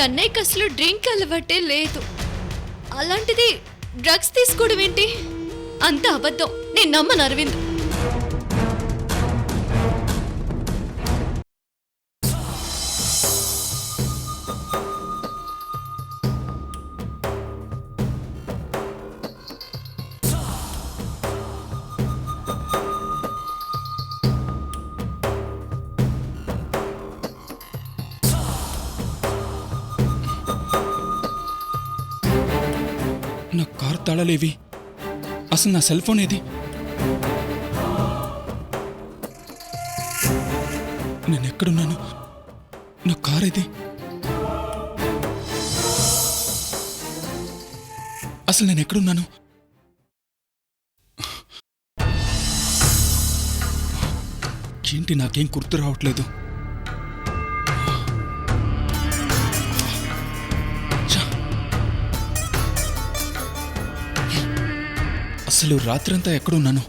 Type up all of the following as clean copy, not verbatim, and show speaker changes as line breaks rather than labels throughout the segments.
అన్నయ్యకి అసలు డ్రింక్ అలవాటే లేదు. అలాంటిది డ్రగ్స్ తీసుకోవడం ఏంటి? అంత అబద్ధం. నేను నమ్మను అరవింద్.
నా కారు తాళాలేవి? అసలు నా సెల్ ఫోన్ ఏది? నేను ఎక్కడున్నాను? నా కార్ ఏది? అసలు నేను ఎక్కడున్నాను? ఏంటి నాకేం గుర్తు రావట్లేదు. అసలు రాత్రంతా ఎక్కడున్నాను?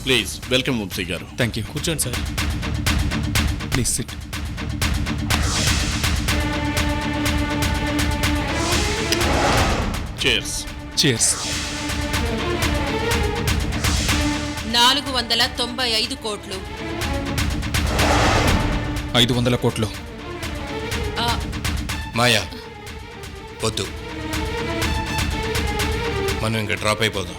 ప్లీజ్ వెల్కమ్ వంశీ గారు.
Thank you.
కూర్చోండి sir.
Please sit.
Chairs.
Chairs.
495 కోట్లు.
500 కోట్లు.
మాయా వద్దు, మనం ఇంకా డ్రాప్ అయిపోదాం.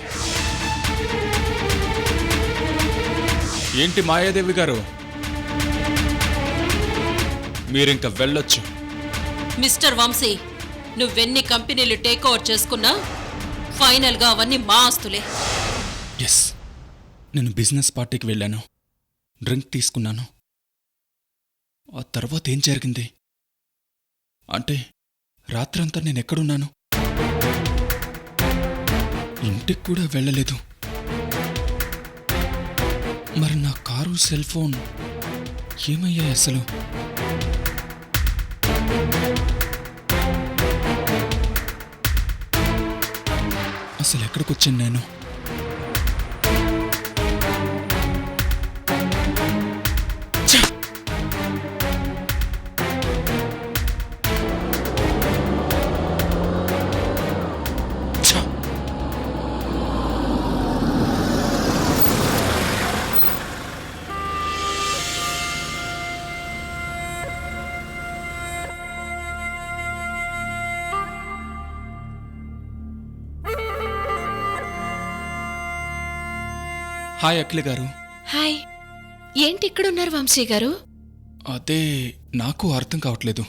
ఏంటి మాయాదేవి గారు, మీరింక వెళ్ళొచ్చు.
మిస్టర్ వంశీ, నువ్వెన్ని కంపెనీలు టేక్ ఓవర్ చేసుకున్నా ఫైనల్గా అవన్నీ మా ఆస్తులే.
ఎస్, నేను బిజినెస్ పార్టీకి వెళ్ళాను, డ్రింక్ తీసుకున్నాను. ఆ తర్వాత ఏం జరిగింది అంటే, రాత్రంతా నేను ఎక్కడున్నాను? ఇంటికి కూడా వెళ్ళలేదు. మరి నా కారు, సెల్ ఫోన్ ఏమయ్యాయి అసలు? అసలు ఎక్కడికి వచ్చాను నేను? హాయ్ అఖిల గారు.
హాయ్. ఏంటి ఇక్కడున్నారు వంశీ గారు?
అదే నాకు అర్థం కావట్లేదు.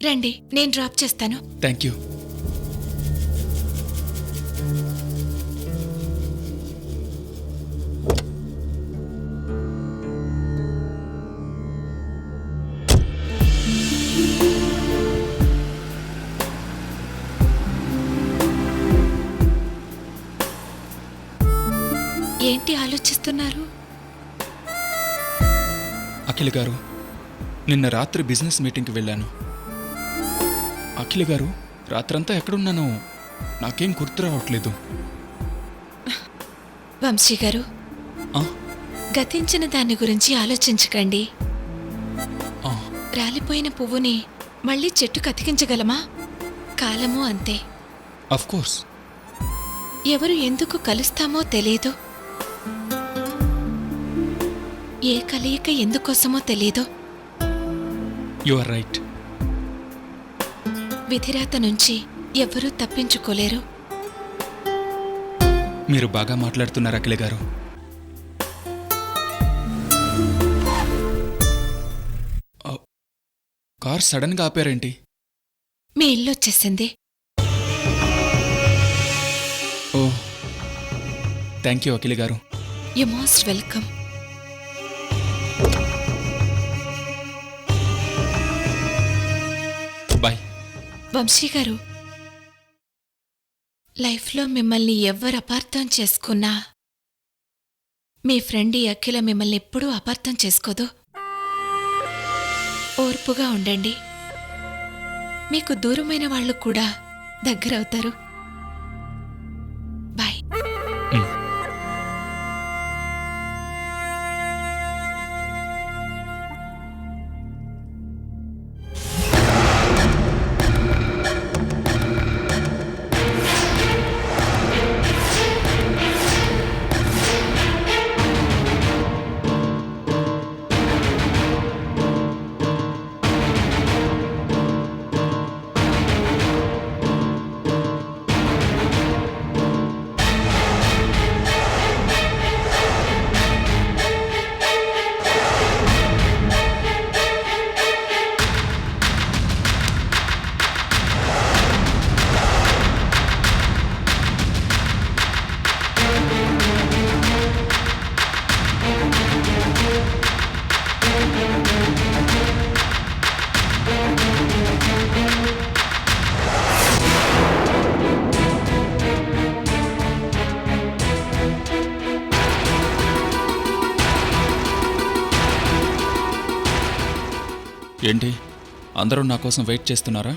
రండి, నేను డ్రాప్ చేస్తాను.
Thank you.
ఏంటి ఆలోచిస్తున్నారు?
అఖిల గారు, నిన్న రాత్రి బిజినెస్ మీటింగ్కి వెళ్ళాను. అఖిల గారు, రాత్రంతా ఎక్కడున్నానో నాకేం గుర్తు రావట్లేదు.
వంశీ గారు, గతించిన దాని గురించి ఆలోచించకండి. రాలిపోయిన పువ్వుని మళ్ళీ చెట్టుకు అతికించగలమా? కాలము అంతే.
Of course.
ఎవరు ఎందుకు కలుస్తామో తెలీదు. ఏ కలయిక ఎందుకోసమో తెలీదు.
You are right.
విధిరాత నుంచి ఎవ్వరూ తప్పించుకోలేరు.
మీరు బాగా మాట్లాడుతున్నారు అఖిల గారు. కార్ సడన్గా ఆపారేంటి?
మీ ఇల్లు వచ్చేసింది.
ఓ, thank you Akhila garu.
You most welcome.
Bye.
Vamsi garu, లైఫ్లో మిమ్మల్ని ఎవ్వరు అపార్థం చేసుకున్నా మీ ఫ్రెండ్ ఈ అఖిల మిమ్మల్ని ఎప్పుడూ అపార్థం చేసుకోదు. ఓర్పుగా ఉండండి. మీకు దూరమైన వాళ్ళు కూడా దగ్గరవుతారు. బాయ్.
ఏంటి అందరూ నా కోసం వెయిట్ చేస్తున్నారా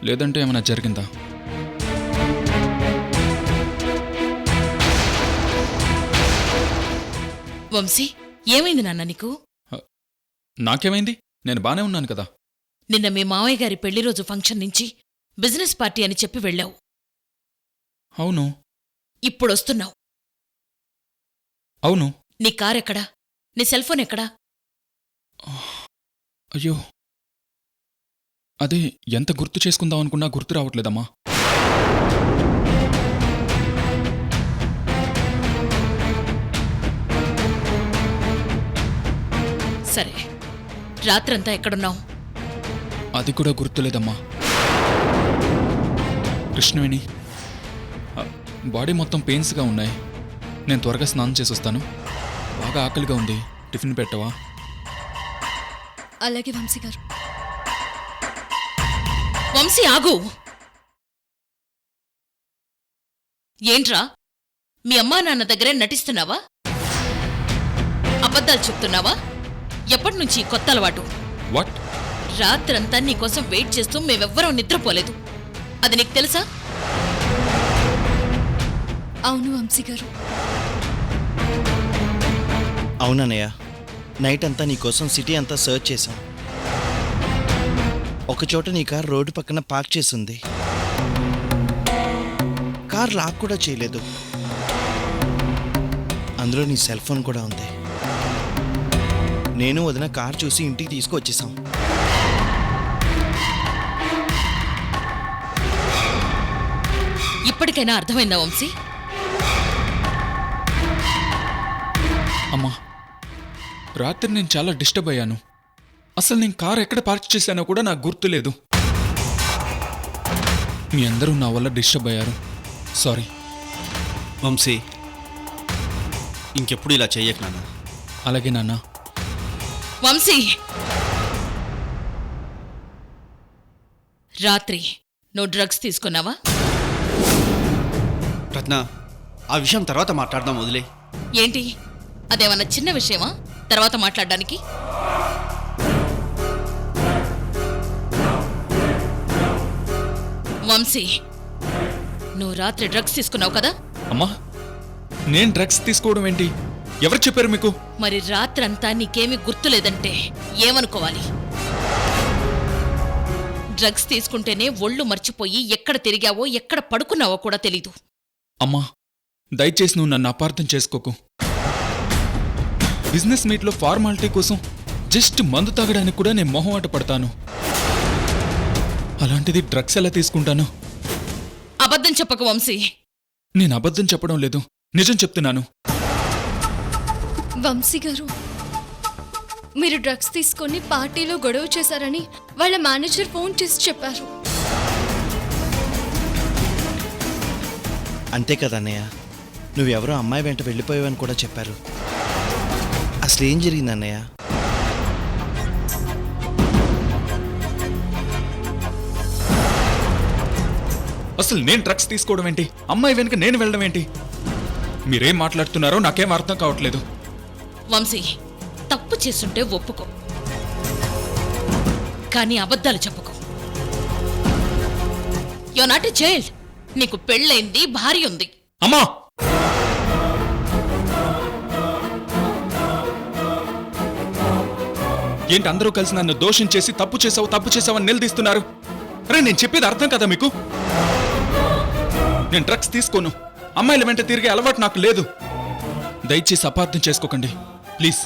లేదంటే ఏమైనా జరిగిందా?
వంశీ, ఏమైంది నాన్న నీకు?
నాకేమైంది? నేను బానే ఉన్నాను కదా.
నిన్న మీ మావయ్య గారి పెళ్లి రోజు ఫంక్షన్ నుంచి బిజినెస్ పార్టీ అని చెప్పి వెళ్ళావు.
అవును
ఇప్పుడొస్తున్నావు.
అవును.
నీ కారెక్కడా? నీ సెల్ఫోన్ ఎక్కడా?
అయ్యో, అదే ఎంత గుర్తు చేసుకుందాం అనుకున్నా గుర్తు రావట్లేదమ్మా.
సరే, రాత్రంతా ఎక్కడున్నావు?
అది కూడా గుర్తులేదమ్మా. కృష్ణవేణి, బాడీ మొత్తం పెయిన్స్గా ఉన్నాయి. నేను త్వరగా స్నానం చేసి వస్తాను. బాగా ఆకలిగా ఉంది. టిఫిన్ పెట్టవా?
అలాగే వంశీ గారు.
వంశీ, ఆగు! ఏంట్రా, మీ అమ్మా నాన్న దగ్గరే నటిస్తున్నావా? అబద్ధాలు చెప్తున్నావా? ఎప్పటినుంచి ఈ కొత్త అలవాటు?
వాట్?
రాత్రంతా నీకోసం వెయిట్ చేస్తూ మేమెవ్వరం నిద్రపోలేదు. అది నీకు తెలుసా?
అవును వంశీ గారు.
అవునన్నయ్య, నైట్ అంతా నీకోసం సిటీ అంతా సర్చ్ చేశాం. ఒకచోట నీ కార్ రోడ్డు పక్కన పార్క్ చేసింది. కార్ లాక్ కూడా చేయలేదు. అందులో నీ సెల్ ఫోన్ కూడా ఉంది. నేను వదిన కార్ చూసి ఇంటికి తీసుకువచ్చేసాం.
ఇప్పటికైనా అర్థమైందా వంశీ?
అమ్మా, రాత్రి నేను చాలా డిస్టర్బ్ అయ్యాను. అసలు నేను కార్ ఎక్కడ పార్క్ చేశానో కూడా నాకు గుర్తులేదు. మీ అందరూ నా వల్ల డిస్టర్బ్ అయ్యారు. సారీ.
వంశీ, ఇంకెప్పుడు ఇలా చెయ్యకు నాన్న.
అలాగే నాన్న.
వంశీ, రాత్రి నువ్వు డ్రగ్స్ తీసుకున్నావా?
రత్న, ఆ విషయం తర్వాత మాట్లాడదాం, వదిలే.
ఏంటి, అదేమన్నా చిన్న విషయమా తర్వాత మాట్లాడడానికి? వంశీ, నువ్వు రాత్రి డ్రగ్స్ తీసుకున్నావు కదా?
అమ్మా, నేను డ్రగ్స్ తీసుకోవడం ఏంటి? ఎవరు చెప్పారు మీకు?
మరి రాత్రంతా నీకేమీ గుర్తులేదంటే ఏమనుకోవాలి? డ్రగ్స్ తీసుకుంటేనే ఒళ్ళు మర్చిపోయి ఎక్కడ తిరిగావో ఎక్కడ పడుకున్నావో కూడా తెలీదు.
అమ్మా, దయచేసి నువ్వు నన్ను అపార్థం చేసుకోకు. బిజినెస్ మీట్లో ఫార్మాలిటీ కోసం జస్ట్ మందు తాగడానికి కూడా నేను మొహమాట పడతాను. అలాంటిది డ్రగ్స్ ఎలా తీసుకుంటాను?
అబద్ధం చెప్పకు వంశీ.
నేను అబద్ధం చెప్పడం లేదు, నిజం చెప్తున్నాను.
వంశీ గారు, మీరు డ్రగ్స్ తీసుకొని పార్టీలో గొడవ చేశారని వాళ్ళ మేనేజర్ ఫోన్ చేసి చెప్పారు.
అంతే కదా అన్నయ్య, నువ్వెవరో అమ్మాయి వెంట వెళ్ళిపోయావని కూడా చెప్పారు. అసలు ఏం జరిగింది అన్నయ్య?
అసలు నేను డ్రగ్స్ తీసుకోవడం ఏంటి? అమ్మాయి వెనుక నేను వెళ్ళడం ఏంటి? మీరేం మాట్లాడుతున్నారో నాకేం అర్థం కావట్లేదు.
వంశీ, తప్పు చేస్తుంటే ఒప్పుకో, కానీ అబద్ధాలు చెప్పుకో. You not a child. నీకు పెళ్ళైంది, భార్య ఉంది.
అమ్మా, ఏంటి అందరూ కలిసి నన్ను దోషించేసి తప్పు చేసావని నిలదీస్తున్నారు? అరే, నేను చెప్పేది అర్థం కదా మీకు? నేను డ్రగ్స్ తీసుకోను. అమ్మాయిల వెంట తిరిగే అలవాటు నాకు లేదు. దయచేసి అపార్థం చేసుకోకండి ప్లీజ్.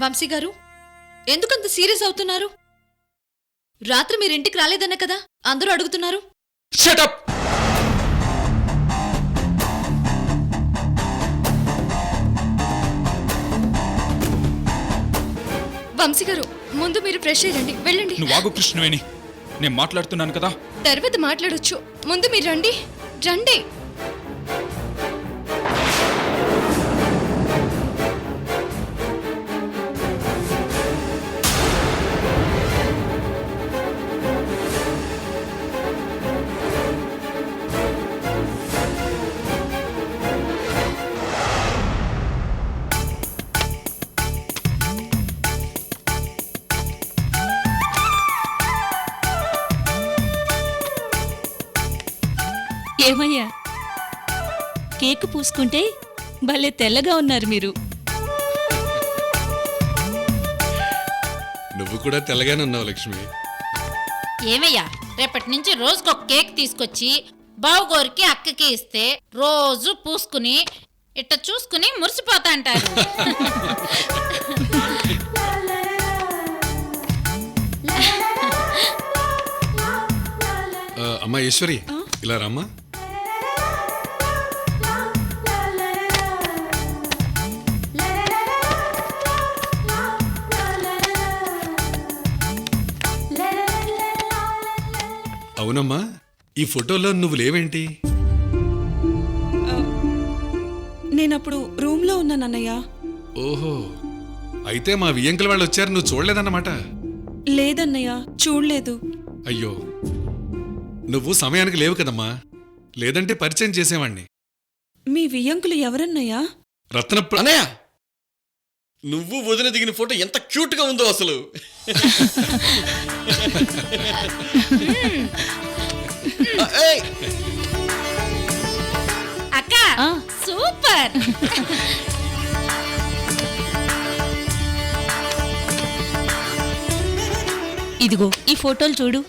వంశీ గారు, ఎందుకంత సీరియస్ అవుతున్నారు? రాత్రి మీరింటికి రాలేదన్న కదా అందరూ అడుగుతున్నారు.
Shut up!
వంశీ గారు, ముందు మీరు ఫ్రెష్ అయ్యండి, వెళ్ళండి.
నువ్వు ఆగు కృష్ణవేణి, నేను మాట్లాడుతున్నాను కదా.
తర్వాత మాట్లాడొచ్చు, ముందు మీరు రండి. రండి.
ఏమయ్యా కేక్ పూసుకుంటే భలే తెల్లగా ఉన్నారు మీరు.
నువ్వు కూడా తెల్లగానే ఉన్నావు లక్ష్మి.
ఏమయ్యా, రేపటి నుంచి రోజుకొక కేక్ తీసుకొచ్చి బావగోరికి అక్కకి ఇస్తే రోజు పూసుకుని ఇట్ట చూసుకుని మురిసిపోతా అంటారు.
అమ్మా ఈశ్వరి, ఇలా రమ్మా. అవునమ్మా, ఈ ఫోటోలో నువ్వు లేవేంటి?
నేనప్పుడు రూమ్లో ఉన్నానన్నయ్య.
ఓహో, అయితే మా వియ్యంకుల వాళ్ళు వచ్చారు, నువ్వు చూడలేదన్నమాట.
లేదన్నయ్య, చూడలేదు.
అయ్యో, నువ్వు సమయానికి లేవు కదమ్మా, లేదంటే పరిచయం చేసేవాణ్ణి.
మీ వియ్యంకులు ఎవరన్నయ్యా?
రత్న
అన్నయ్య, నువ్వు వదిన దిగిన ఫోటో ఎంత క్యూట్ గా ఉందో అసలు. ఏయ్,
అక్క సూపర్.
ఇదిగో ఈ ఫోటోలు చూడు.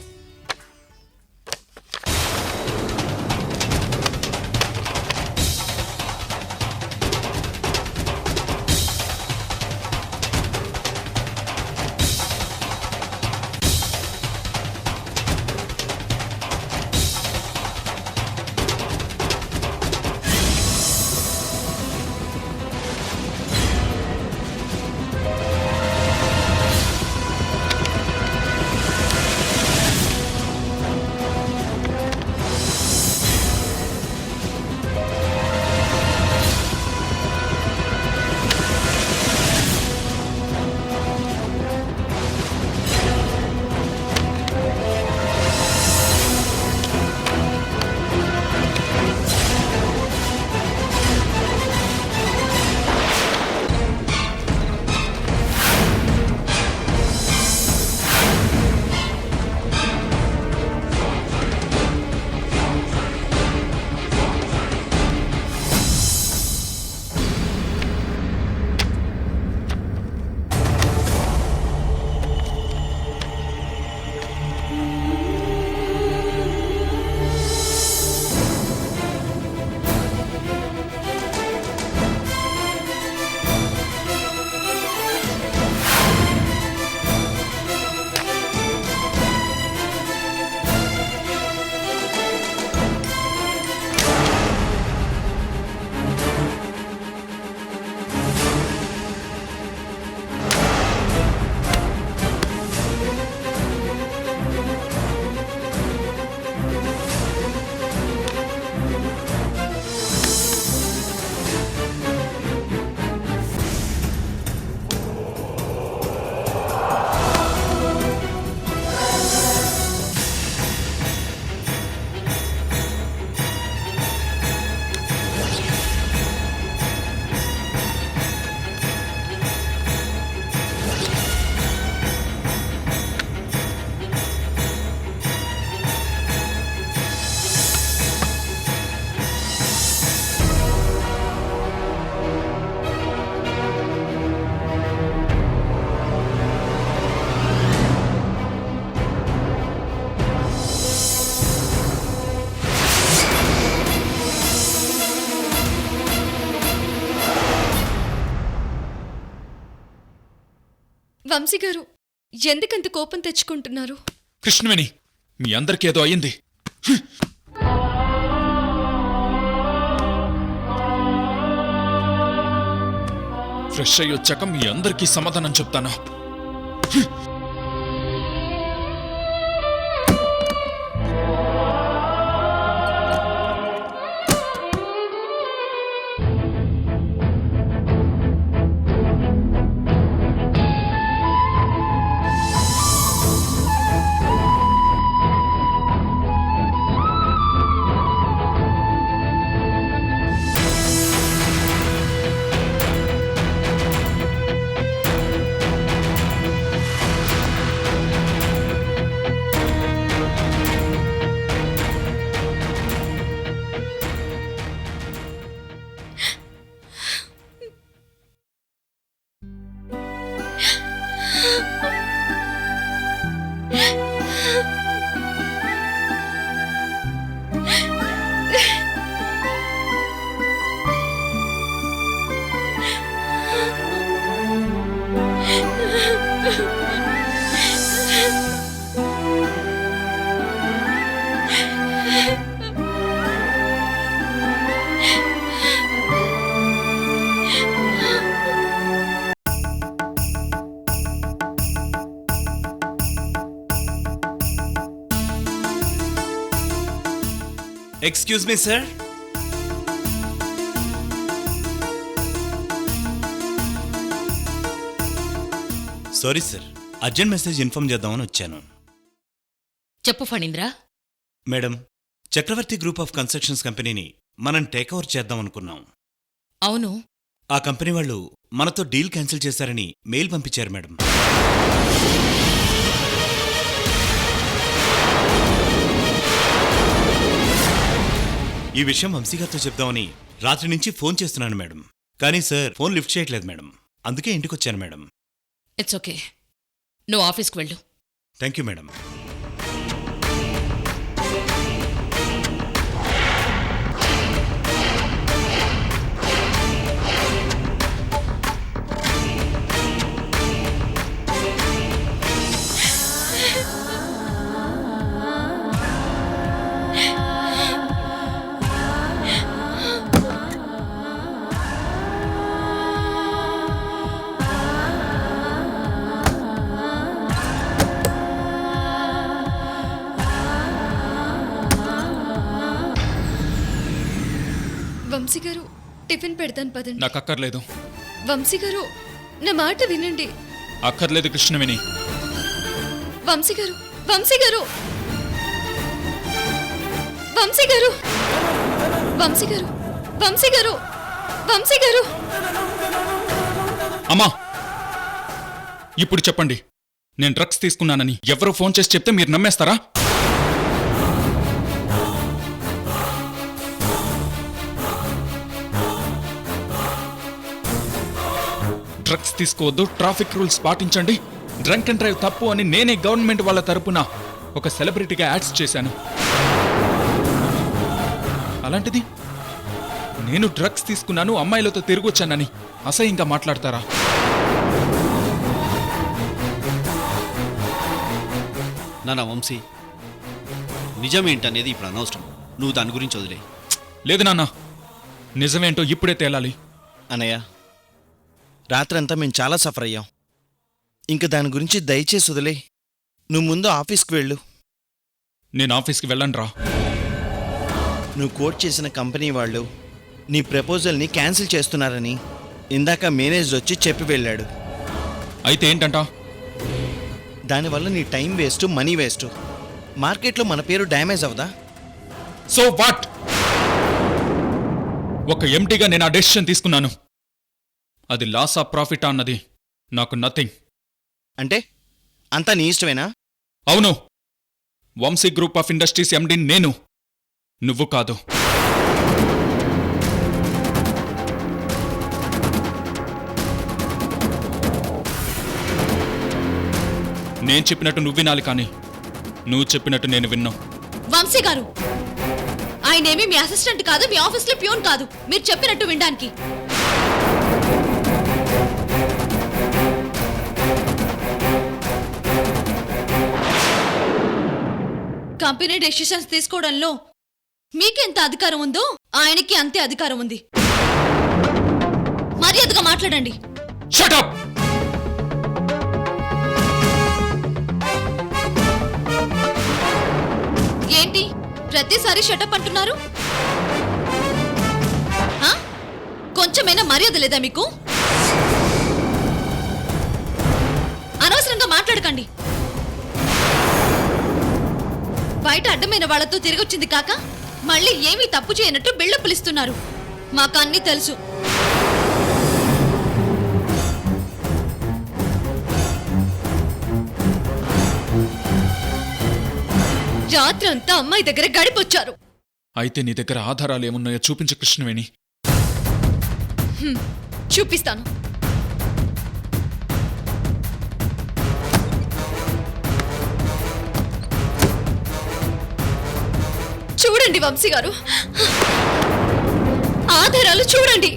వంశీ గారు, ఎందుకంత కోపం తెచ్చుకుంటున్నారు?
కృష్ణవేణి, మీ అందరికీ ఏదో అయ్యింది. ఫ్రెష్ అయ్యి వచ్చాక మీ అందరికీ సమాధానం చెప్తాను.
Excuse me sir. Sorry sir, urgent message inform చేద్దామని వచ్చాను.
చెప్పు Phanindra.
Madam, Chakravarthi group of constructions కంపెనీని మనం టేక్ ఓవర్ చేద్దాం అనుకున్నాం.
అవును,
ఆ కంపెనీ వాళ్ళు మనతో డీల్ క్యాన్సిల్ చేశారని మెయిల్ పంపించారు మేడం. ఈ విషయం వంశీగారితో చెప్దామని రాత్రి నుంచి ఫోన్ చేస్తున్నాను మేడం. కానీ సార్ ఫోన్ లిఫ్ట్ చేయట్లేదు మేడం. అందుకే ఇంటికొచ్చాను మేడం.
ఇట్స్ ఓకే, నువ్వు ఆఫీస్కి వెళ్ళు.
Thank you madam.
వంశీ గారు, టిఫిన్ పెడతాను పదండి.
నాకు అక్కర్లేదు.
వంశీ గారు, నా మాట వినండి.
అక్కర్లేదు కృష్ణవేణి.
వంశీ గారు, వంశీ గారు, వంశీ గారు, వంశీ గారు, వంశీ గారు, వంశీ గారు.
అమ్మా, ఇప్పుడు చెప్పండి, నేను డ్రగ్స్ తీసుకున్నానని ఎవరో ఫోన్ చేసి చెప్తే మీరు నమ్మేస్తారా? డ్రగ్స్ తీసుకోవద్దు, ట్రాఫిక్ రూల్స్ పాటించండి, డ్రంక్ అండ్ డ్రైవ్ తప్పు అని నేనే గవర్నమెంట్ వాళ్ళ తరపున ఒక సెలబ్రిటీగా యాడ్స్ చేశాను. అలాంటిది నేను డ్రగ్స్ తీసుకున్నాను, అమ్మాయిలతో తిరిగొచ్చానని అసహ్యంగా మాట్లాడతారా?
నానా వంశీ, నిజమేంటనేది ఇప్పుడు అనవసరం. నువ్వు దాని గురించి వదిలే.
లేదు నాన్న, నిజమేంటో ఇప్పుడే తేలాలి.
అన్నయ్య, రాత్రంతా మేము చాలా సఫర్ అయ్యాం. ఇంక దాని గురించి దయచేసి వదిలే. నువ్వు ముందు ఆఫీస్కి వెళ్ళు.
నేను ఆఫీస్కి వెళ్ళను రా.
నువ్వు కోట్ చేసిన కంపెనీ వాళ్ళు నీ ప్రపోజల్ని క్యాన్సిల్ చేస్తున్నారని ఇందాక మేనేజర్ వచ్చి చెప్పి వెళ్ళాడు.
అయితే ఏంటంట?
దానివల్ల నీ టైం వేస్ట్, మనీ వేస్ట్. మార్కెట్లో మన పేరు డ్యామేజ్ అవదా?
So what? ఒక ఎంటీగా నేను ఆ డెసిషన్ తీసుకున్నాను. అది లాస్ ఆఫ్ ప్రాఫిట్ అన్నది నాకు నథింగ్.
అంటే అంతా నీ ఇష్టమేనా?
అవును, Vamsi group of industries MD నేను, నువ్వు కాదు. నేను చెప్పినట్టు నువ్వు వినాలి, కానీ నువ్వు చెప్పినట్టు నేను విన్నా.
వంశీ గారు, ఆయనేమి మీ అసిస్టెంట్ కాదు, మీ ఆఫీస్లో ప్యూన్ కాదు, మీరు చెప్పినట్టు వినడానికి. కంపెనీ డెసిషన్స్ తీసుకోవడంలో మీకెంత అధికారం ఉందో ఆయనకి అంతే అధికారం ఉంది. మర్యాదగా మాట్లాడండి.
Shut up!
ఏంటి ప్రతిసారి షటప్ అంటున్నారు? కొంచెమైనా మర్యాద లేదా మీకు? అనవసరంగా మాట్లాడకండి. బయట అడ్డమైన వాళ్లతో తిరిగొచ్చింది కాక మళ్ళీ ఏమీ తప్పు చేయనట్టు బిల్డప్లు ఇస్తున్నారు. మాకన్నీ తెలుసు. రాత్రంతా అమ్మాయి దగ్గర గడిపొచ్చారు.
అయితే నీ దగ్గర ఆధారాలు ఏమున్నాయో చూపించు కృష్ణవేణి.
చూపిస్తాను. చూడండి వంశీ గారు, ఆధారాలు చూడండి.